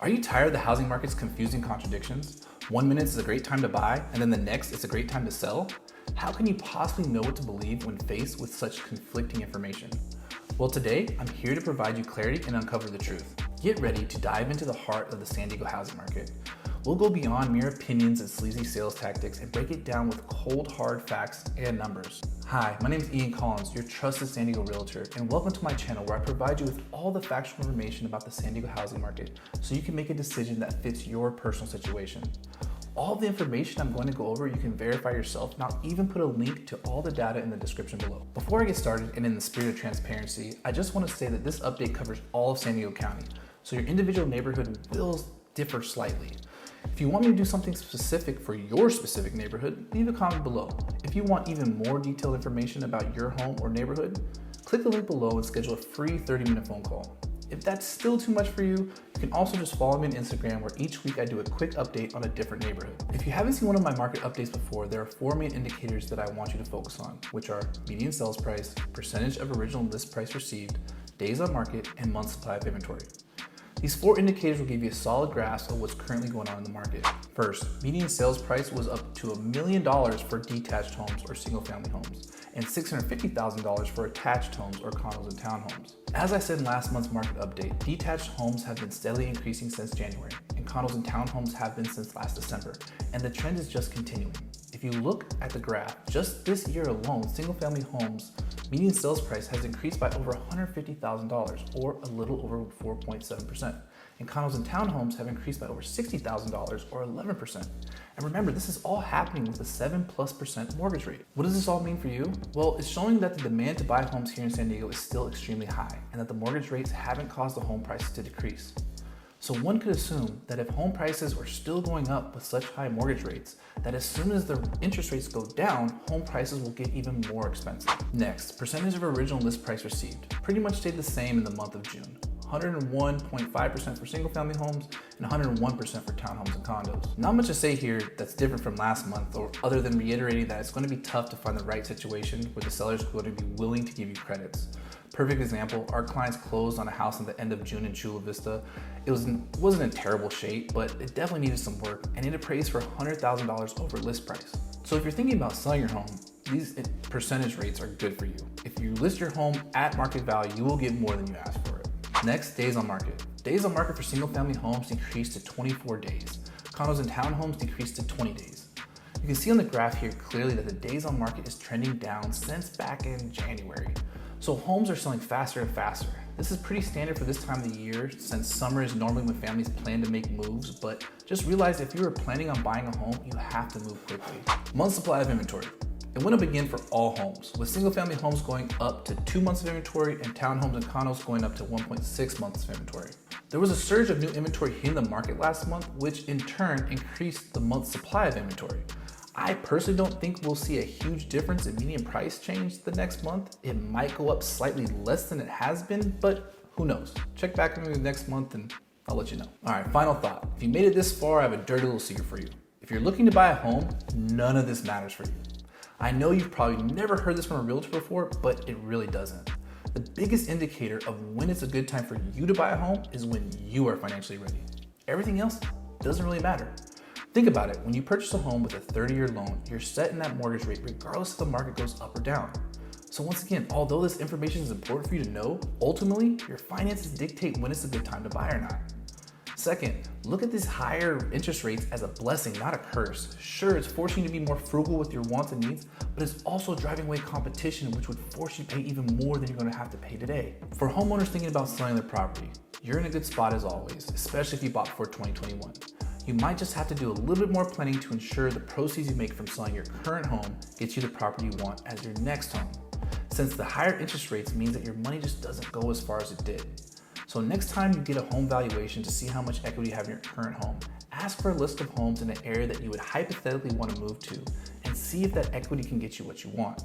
Are you tired of the housing market's confusing contradictions? One minute is a great time to buy, and then the next it's a great time to sell? How can you possibly know what to believe when faced with such conflicting information? Well, today, I'm here to provide you clarity and uncover the truth. Get ready to dive into the heart of the San Diego housing market. We'll go beyond mere opinions and sleazy sales tactics and break it down with cold, hard facts and numbers. Hi, my name is Ian Collins, your trusted San Diego realtor, and welcome to my channel where I provide you with all the factual information about the San Diego housing market so you can make a decision that fits your personal situation. All the information I'm going to go over you can verify yourself, and I'll even put a link to all the data in the description below. Before I get started, and in the spirit of transparency, I just want to say that this update covers all of San Diego County, so your individual neighborhood will differ slightly. If you want me to do something specific for your specific neighborhood, leave a comment below. If you want even more detailed information about your home or neighborhood, click the link below and schedule a free 30-minute phone call. If that's still too much for you, you can also just follow me on Instagram where each week I do a quick update on a different neighborhood. If you haven't seen one of my market updates before, there are 4 main indicators that I want you to focus on, which are median sales price, percentage of original list price received, days on market, and month supply of inventory. These 4 indicators will give you a solid grasp of what's currently going on in the market. First, median sales price was up to $1 million for detached homes or single-family homes, and $650,000 for attached homes or condos and townhomes. As I said in last month's market update, detached homes have been steadily increasing since January, and condos and townhomes have been since last December, and the trend is just continuing. If you look at the graph, just this year alone, single-family homes median sales price has increased by over $150,000, or a little over 4.7%. And condos and townhomes have increased by over $60,000, or 11%. And remember, this is all happening with a 7+% mortgage rate. What does this all mean for you? Well, it's showing that the demand to buy homes here in San Diego is still extremely high, and that the mortgage rates haven't caused the home prices to decrease. So one could assume that if home prices are still going up with such high mortgage rates, that as soon as the interest rates go down, home prices will get even more expensive. Next, percentage of original list price received pretty much stayed the same in the month of June. 101.5% for single family homes and 101% for townhomes and condos. Not much to say here that's different from last month, or other than reiterating that it's going to be tough to find the right situation where the seller is going to be willing to give you credits. Perfect example, our clients closed on a house at the end of June in Chula Vista. It wasn't in terrible shape, but it definitely needed some work, and it appraised for $100,000 over list price. So if you're thinking about selling your home, these percentage rates are good for you. If you list your home at market value, you will get more than you asked for it. Next, days on market. Days on market for single family homes decreased to 24 days. Condos and townhomes decreased to 20 days. You can see on the graph here clearly that the days on market is trending down since back in January. So homes are selling faster and faster. This is pretty standard for this time of the year, since summer is normally when families plan to make moves, but just realize if you are planning on buying a home, you have to move quickly. Month supply of inventory. It went up again for all homes, with single family homes going up to 2 months of inventory and townhomes and condos going up to 1.6 months of inventory. There was a surge of new inventory hitting the market last month, which in turn increased the month supply of inventory. I personally don't think we'll see a huge difference in median price change the next month. It might go up slightly less than it has been, but who knows? Check back with me next month and I'll let you know. All right, final thought. If you made it this far, I have a dirty little secret for you. If you're looking to buy a home, none of this matters for you. I know you've probably never heard this from a realtor before, but it really doesn't. The biggest indicator of when it's a good time for you to buy a home is when you are financially ready. Everything else doesn't really matter. Think about it, when you purchase a home with a 30-year loan, you're set in that mortgage rate regardless if the market goes up or down. So once again, although this information is important for you to know, ultimately, your finances dictate when it's a good time to buy or not. Second, look at these higher interest rates as a blessing, not a curse. Sure, it's forcing you to be more frugal with your wants and needs, but it's also driving away competition, which would force you to pay even more than you're going to have to pay today. For homeowners thinking about selling their property, you're in a good spot as always, especially if you bought before 2021. You might just have to do a little bit more planning to ensure the proceeds you make from selling your current home gets you the property you want as your next home, since the higher interest rates means that your money just doesn't go as far as it did. So next time you get a home valuation to see how much equity you have in your current home, ask for a list of homes in an area that you would hypothetically want to move to and see if that equity can get you what you want.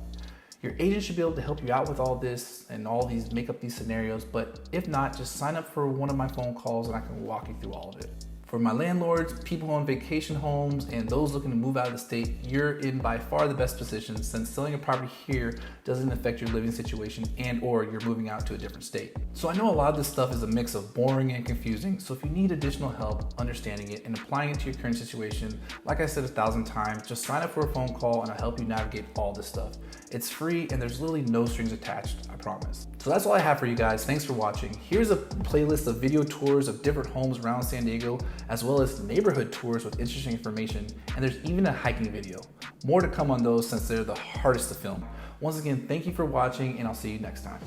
Your agent should be able to help you out with all this and all these, make up these scenarios, but if not, just sign up for one of my phone calls and I can walk you through all of it. For my landlords, people on vacation homes, and those looking to move out of the state, you're in by far the best position since selling a property here doesn't affect your living situation and or you're moving out to a different state. So I know a lot of this stuff is a mix of boring and confusing, so if you need additional help understanding it and applying it to your current situation, like I said 1,000 times, just sign up for a phone call and I'll help you navigate all this stuff. It's free and there's literally no strings attached, I promise. So that's all I have for you guys. Thanks for watching. Here's a playlist of video tours of different homes around San Diego, as well as neighborhood tours with interesting information, and there's even a hiking video. More to come on those since they're the hardest to film. Once again, thank you for watching and I'll see you next time.